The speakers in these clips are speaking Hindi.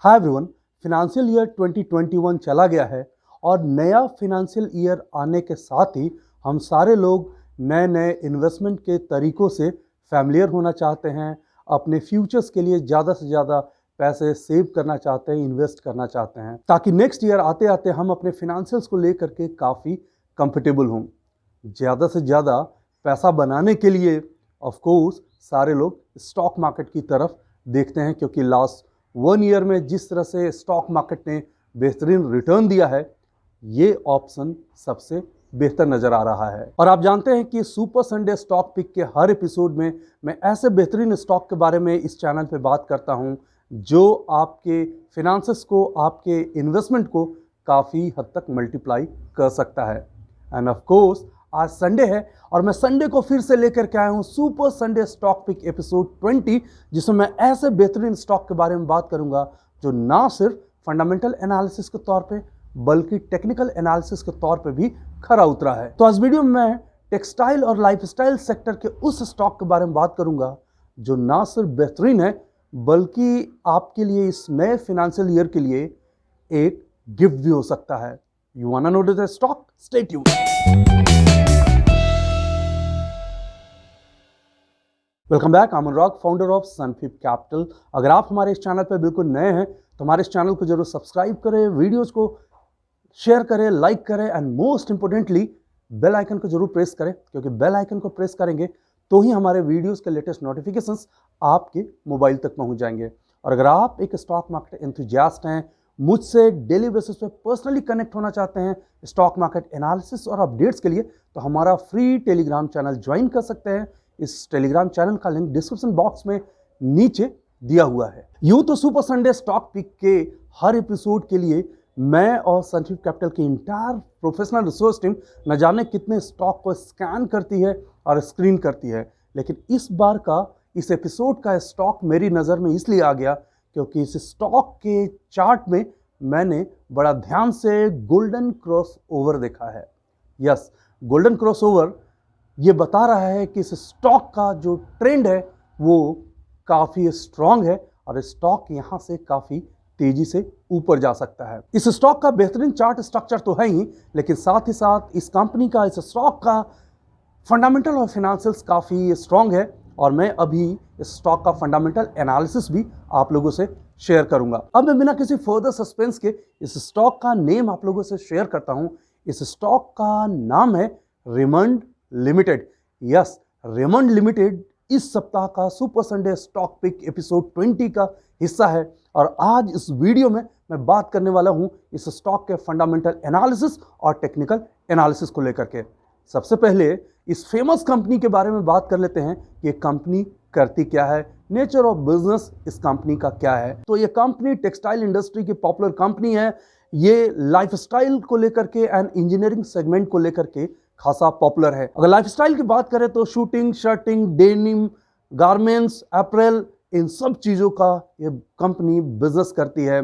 हाय एवरीवन, फिनेंशियल ईयर 2021 चला गया है और नया फिनेंशियल ईयर आने के साथ ही हम सारे लोग नए नए इन्वेस्टमेंट के तरीकों से फैमिलियर होना चाहते हैं। अपने फ्यूचर्स के लिए ज़्यादा से ज़्यादा पैसे सेव करना चाहते हैं, इन्वेस्ट करना चाहते हैं, ताकि नेक्स्ट ईयर आते आते हम अपने फिनेंशियल्स को लेकर के काफ़ी कंफर्टेबल हों। ज़्यादा से ज़्यादा पैसा बनाने के लिए ऑफ कोर्स सारे लोग स्टॉक मार्केट की तरफ देखते हैं, क्योंकि लास्ट 1 ईयर में जिस तरह से स्टॉक मार्केट ने बेहतरीन रिटर्न दिया है, ये ऑप्शन सबसे बेहतर नजर आ रहा है। और आप जानते हैं कि सुपर संडे स्टॉक पिक के हर एपिसोड में मैं ऐसे बेहतरीन स्टॉक के बारे में इस चैनल पे बात करता हूं जो आपके फिनेंसेस को, आपके इन्वेस्टमेंट को काफ़ी हद तक मल्टीप्लाई कर सकता है। एंड ऑफ कोर्स आज संडे है और मैं संडे को फिर से लेकर के आया हूं super Sunday stock pick episode 20, जिसमें मैं ऐसे बेहतरीन स्टॉक के बारे में बात करूंगा जो ना सिर्फ फंडामेंटल एनालिसिस के तौर पे बल्कि टेक्निकल एनालिसिस के तौर पे भी खरा उतरा है। तो आज वीडियो में मैं टेक्सटाइल और लाइफस्टाइल सेक्टर के उस स्टॉक के बारे में बात करूंगा जो ना सिर्फ बेहतरीन है बल्कि आपके लिए इस नए फाइनेंशियल ईयर के लिए एक गिफ्ट भी हो सकता है। You want to know the stock? Stay tuned. Welcome back, I am Anurag, founder of Sunfip Capital. अगर आप हमारे इस चैनल पर बिल्कुल नए हैं तो हमारे इस चैनल को जरूर सब्सक्राइब करें, वीडियोस को शेयर करें, लाइक करें and most importantly bell icon को जरूर प्रेस करें, क्योंकि बेल आइकन को प्रेस करेंगे तो ही हमारे वीडियोस के लेटेस्ट नोटिफिकेशंस आपके मोबाइल तक पहुंच जाएंगे। और अगर आप एक स्टॉक मार्केट एंथुसियास्ट हैं, मुझसे डेली बेसिस पे पर्सनली कनेक्ट होना चाहते हैं स्टॉक मार्केट एनालिसिस और अपडेट्स के लिए, तो हमारा फ्री टेलीग्राम चैनल ज्वाइन कर सकते हैं। इस टेलीग्राम चैनल का लिंक डिस्क्रिप्शन बॉक्स में नीचे दिया हुआ है। यूं तो सुपर संडे स्टॉक पिक के हर एपिसोड के लिए मैं और सनफिप कैपिटल की इंटायर प्रोफेशनल रिसर्च टीम न जाने कितने स्टॉक को स्कैन करती है और स्क्रीन करती है, लेकिन इस बार का इस एपिसोड का स्टॉक मेरी नज़र में इसलिए आ गया क्योंकि इस स्टॉक के चार्ट में मैंने बड़ा ध्यान से गोल्डन क्रॉस ओवर देखा है। यस, गोल्डन क्रॉस ओवर ये बता रहा है कि इस स्टॉक का जो ट्रेंड है वो काफ़ी स्ट्रांग है और स्टॉक यहाँ से काफ़ी तेजी से ऊपर जा सकता है। इस स्टॉक का बेहतरीन चार्ट स्ट्रक्चर तो है ही, लेकिन साथ ही साथ इस कंपनी का, इस स्टॉक का फंडामेंटल और फिनेंशियल्स काफ़ी स्ट्रांग है और मैं अभी इस स्टॉक का फंडामेंटल एनालिसिस भी आप लोगों से शेयर करूंगा। अब मैं बिना किसी फर्दर सस्पेंस के इस स्टॉक का नेम आप लोगों से शेयर करता हूं। इस स्टॉक का नाम है Raymond limited. Yes, Raymond limited इस सप्ताह का super Sunday stock pick episode 20 का हिस्सा है और आज इस वीडियो में मैं बात करने वाला हूं इस स्टॉक के फंडामेंटल एनालिसिस और टेक्निकल एनालिसिस को लेकर के। सबसे पहले इस फेमस कंपनी के बारे में बात कर लेते हैं कि ये कंपनी करती क्या है, नेचर ऑफ बिजनेस इस कंपनी का क्या है। तो ये कंपनी टेक्सटाइल इंडस्ट्री की पॉपुलर कंपनी है। ये लाइफस्टाइल को लेकर के एंड इंजीनियरिंग सेगमेंट को लेकर के खासा पॉपुलर है। अगर लाइफस्टाइल की बात करें तो शूटिंग, शर्टिंग, डेनिम, गारमेंट्स, अप्रैल, इन सब चीज़ों का ये कंपनी बिजनेस करती है।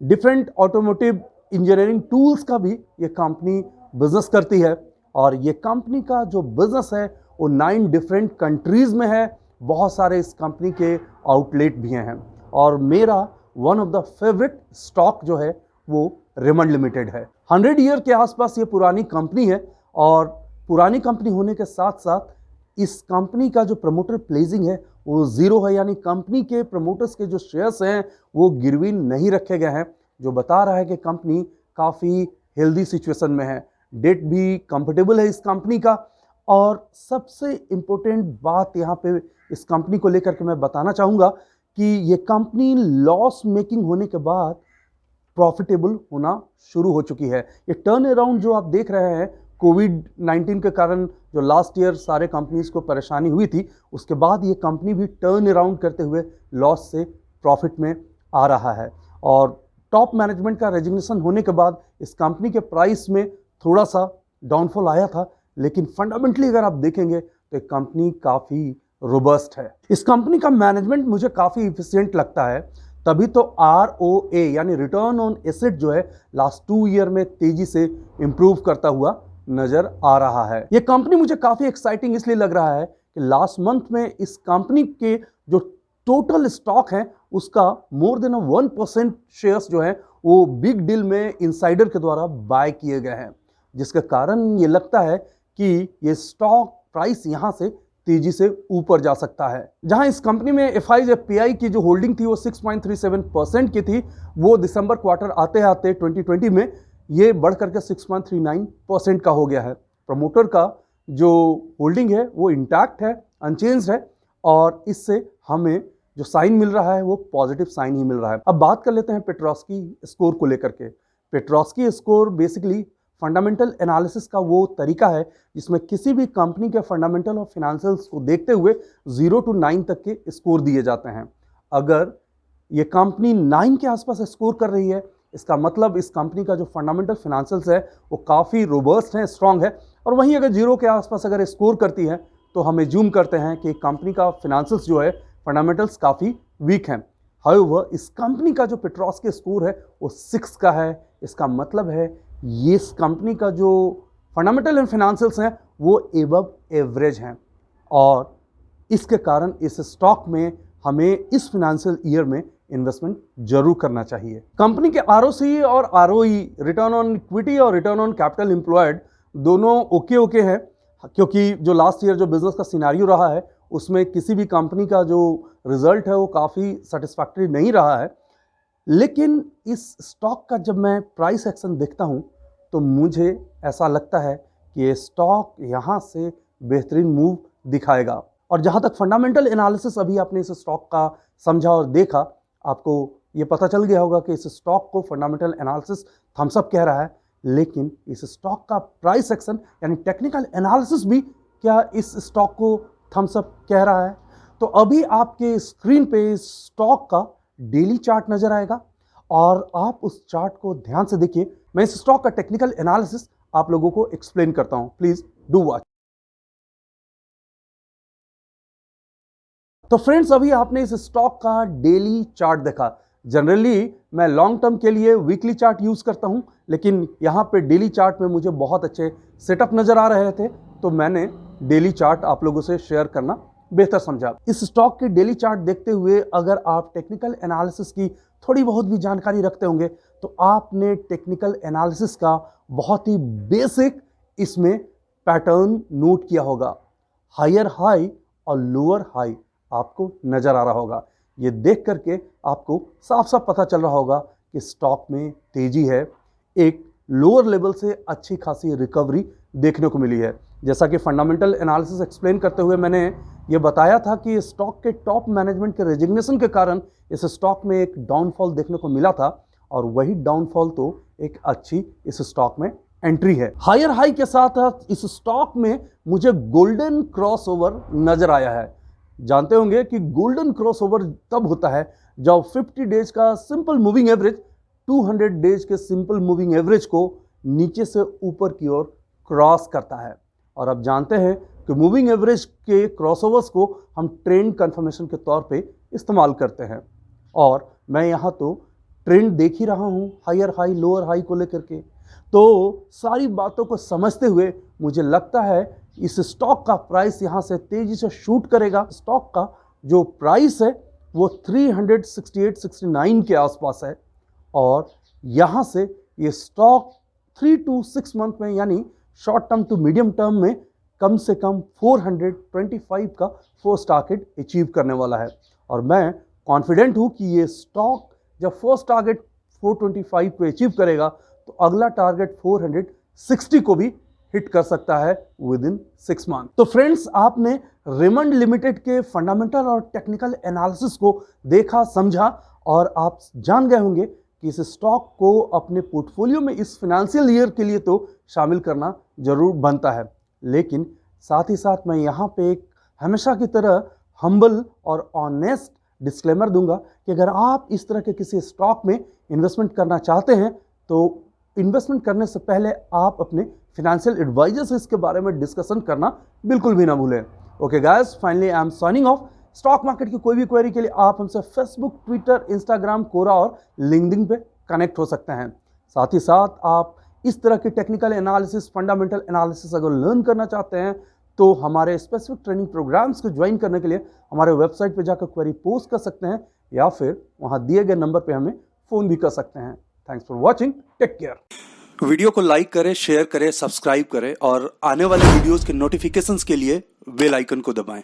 डिफरेंट ऑटोमोटिव इंजीनियरिंग टूल्स का भी ये कंपनी बिजनेस करती है और ये कंपनी का जो बिजनेस है वो 9 डिफरेंट कंट्रीज में है। बहुत सारे इस कंपनी के आउटलेट भी हैं और मेरा one of the favourite stock जो है वो रेमंड लिमिटेड है। 100 ईयर के आसपास ये पुरानी कंपनी है और पुरानी कंपनी होने के साथ साथ इस कंपनी का जो प्रमोटर प्लेजिंग है वो जीरो है, यानी कंपनी के प्रमोटर्स के जो शेयर्स हैं वो गिरवी नहीं रखे गए हैं, जो बता रहा है कि कंपनी काफ़ी हेल्दी सिचुएशन में है। डेट भी कंफर्टेबल है इस कंपनी का। और सबसे इम्पोर्टेंट बात यहाँ पे इस कंपनी को लेकर के मैं बताना चाहूँगा कि ये कंपनी लॉस मेकिंग होने के बाद प्रॉफिटेबल होना शुरू हो चुकी है। ये टर्न अराउंड जो आप देख रहे हैं कोविड-19 के कारण जो लास्ट ईयर सारे कंपनीज को परेशानी हुई थी, उसके बाद ये कंपनी भी टर्न अराउंड करते हुए लॉस से प्रॉफिट में आ रहा है। और टॉप मैनेजमेंट का रेजिग्नेशन होने के बाद इस कंपनी के प्राइस में थोड़ा सा डाउनफॉल आया था, लेकिन फंडामेंटली अगर आप देखेंगे तो एक कंपनी काफ़ी रोबस्ट है। इस कंपनी का मैनेजमेंट मुझे काफ़ी इफिशिएंट लगता है, तभी तो ROA यानी रिटर्न ऑन एसेट जो है लास्ट 2 ईयर में तेजी से इंप्रूव करता हुआ नजर आ रहा है। ये कंपनी मुझे काफ़ी एक्साइटिंग इसलिए लग रहा है कि लास्ट मंथ में इस कंपनी के जो टोटल स्टॉक हैं उसका मोर देन 1% शेयर्स जो है वो बिग डील में इनसाइडर के द्वारा बाय किए गए हैं, जिसके कारण ये लगता है कि ये स्टॉक प्राइस यहां से तेजी से ऊपर जा सकता है। जहां इस कंपनी में FIPI की जो होल्डिंग थी वो 6.37% की थी, वो दिसंबर क्वार्टर आते आते 2020 में ये बढ़ करके 6.39% का हो गया है। प्रमोटर का जो होल्डिंग है वो इंटैक्ट है, अनचेंज्ड है, और इससे हमें जो साइन मिल रहा है वो पॉजिटिव साइन ही मिल रहा है। अब बात कर लेते हैं पेट्रोस्की स्कोर को लेकर के। Petronski score basically fundamental analysis का वो तरीका है जिसमें किसी भी कंपनी के फंडामेंटल और फिनेंशियल्स को देखते हुए 0 to 9 तक के स्कोर दिए जाते हैं। अगर ये कंपनी 9 के आसपास स्कोर कर रही है, इसका मतलब इस कंपनी का जो फंडामेंटल फिनेंशियल्स है वो काफ़ी रोबस्ट है, स्ट्रांग है। और वहीं अगर 0 के आसपास अगर स्कोर करती है तो हम एज्यूम करते हैं कि कंपनी का फिनेंशियल्स जो है, फंडामेंटल्स काफ़ी वीक हैं। हाउएवर इस कंपनी का जो पेट्रोस्की स्कोर है वो 6 का है। इसका मतलब है ये इस कंपनी का जो फंडामेंटल एंड फिनेंशियल्स हैं वो एबव एवरेज हैं, और इसके कारण इस स्टॉक में हमें इस फिनेंशियल ईयर में इन्वेस्टमेंट जरूर करना चाहिए। कंपनी के ROCE और ROE, रिटर्न ऑन इक्विटी और रिटर्न ऑन कैपिटल एम्प्लॉयड, दोनों ओके हैं, क्योंकि जो लास्ट ईयर जो बिजनेस का सिनेरियो रहा है उसमें किसी भी कंपनी का जो रिजल्ट है वो काफ़ी सेटिस्फैक्टरी नहीं रहा है। लेकिन इस स्टॉक का जब मैं प्राइस एक्शन देखता हूं तो मुझे ऐसा लगता है कि ये स्टॉक यहां से बेहतरीन मूव दिखाएगा। और जहां तक फंडामेंटल एनालिसिस अभी आपने इस स्टॉक का समझा और देखा, आपको ये पता चल गया होगा कि इस स्टॉक को फंडामेंटल एनालिसिस थम्स अप कह रहा है, लेकिन इस स्टॉक का प्राइस एक्शन यानी टेक्निकल एनालिसिस भी क्या इस स्टॉक को थम्स अप कह रहा है। तो अभी आपके स्क्रीन पे स्टॉक का डेली चार्ट नजर आएगा और आप उस चार्ट को ध्यान से देखिए। मैं इस स्टॉक का टेक्निकल एनालिसिस आप लोगों को एक्सप्लेन करता हूं, प्लीज डू वॉच। तो फ्रेंड्स, अभी आपने इस स्टॉक का डेली चार्ट देखा। जनरली मैं लॉन्ग टर्म के लिए वीकली चार्ट यूज करता हूं, लेकिन यहां पे डेली चार्ट में मुझे बहुत अच्छे सेटअप नजर आ रहे थे, तो मैंने डेली चार्ट आप लोगों से शेयर करना बेहतर समझा। इस स्टॉक के डेली चार्ट देखते हुए अगर आप टेक्निकल एनालिसिस की थोड़ी बहुत भी जानकारी रखते होंगे तो आपने टेक्निकल एनालिसिस का बहुत ही बेसिक इसमें पैटर्न नोट किया होगा। हायर हाई और लोअर हाई आपको नजर आ रहा होगा। ये देख करके आपको साफ साफ पता चल रहा होगा कि स्टॉक में तेजी है। एक लोअर लेवल से अच्छी खासी रिकवरी देखने को मिली है। जैसा कि फंडामेंटल एनालिसिस एक्सप्लेन करते हुए मैंने ये बताया था कि स्टॉक के टॉप मैनेजमेंट के रेजिग्नेशन के कारण इस स्टॉक में एक डाउनफॉल देखने को मिला था, और वही डाउनफॉल तो एक अच्छी इस स्टॉक में एंट्री है। हायर हाई के साथ इस स्टॉक में मुझे गोल्डन क्रॉसओवर नजर आया है। जानते होंगे कि गोल्डन क्रॉसओवर तब होता है जब 50 डेज का सिंपल मूविंग एवरेज 200 डेज के सिंपल मूविंग एवरेज को नीचे से ऊपर की ओर क्रॉस करता है। और अब जानते हैं कि मूविंग एवरेज के क्रॉसओवर्स को हम ट्रेंड कंफर्मेशन के तौर पे इस्तेमाल करते हैं, और मैं यहाँ तो ट्रेंड देख ही रहा हूँ हायर हाई लोअर हाई को लेकर के। तो सारी बातों को समझते हुए मुझे लगता है इस स्टॉक का प्राइस यहाँ से तेजी से शूट करेगा। स्टॉक का जो प्राइस है वो 368-69 के आसपास है, और यहाँ से ये स्टॉक 3 to 6 मंथ में यानी short term to medium term में कम से कम 425 का फर्स्ट टारगेट अचीव करने वाला है। और मैं कॉन्फिडेंट हूँ कि ये स्टॉक जब फर्स्ट टारगेट 425 को अचीव करेगा तो अगला टारगेट 460 को भी हिट कर सकता है विद इन 6 मंथ। तो फ्रेंड्स, आपने रेमंड लिमिटेड के फंडामेंटल और टेक्निकल एनालिसिस को देखा, समझा, और आप जान गए होंगे कि इस स्टॉक को अपने पोर्टफोलियो में इस फाइनेंशियल ईयर के लिए तो शामिल करना जरूर बनता है। लेकिन साथ ही साथ मैं यहाँ पे एक हमेशा की तरह हम्बल और ऑनेस्ट डिस्क्लेमर दूंगा कि अगर आप इस तरह के किसी स्टॉक में इन्वेस्टमेंट करना चाहते हैं तो इन्वेस्टमेंट करने से पहले आप अपने फाइनेंशियल एडवाइजर से इसके बारे में डिस्कशन करना बिल्कुल भी ना भूलें। Okay guys, finally I am signing off. Stock market की कोई भी क्वेरी के लिए आप हमसे फेसबुक, ट्विटर, इंस्टाग्राम, कोरा और लिंक्डइन पे कनेक्ट हो सकते हैं। साथ ही साथ आप इस तरह की टेक्निकल एनालिसिस, फंडामेंटल एनालिसिस अगर लर्न करना चाहते हैं तो हमारे स्पेसिफिक ट्रेनिंग प्रोग्राम्स को ज्वाइन करने के लिए हमारे वेबसाइट पे जाकर क्वेरी पोस्ट कर सकते हैं, या फिर वहां दिए गए नंबर पे हमें फ़ोन भी कर सकते हैं। Thanks for watching, take care. Video को लाइक करें, शेयर करें, सब्सक्राइब करें और आने वाले वीडियोस के नोटिफिकेशंस के लिए बेल आइकन को दबाएं।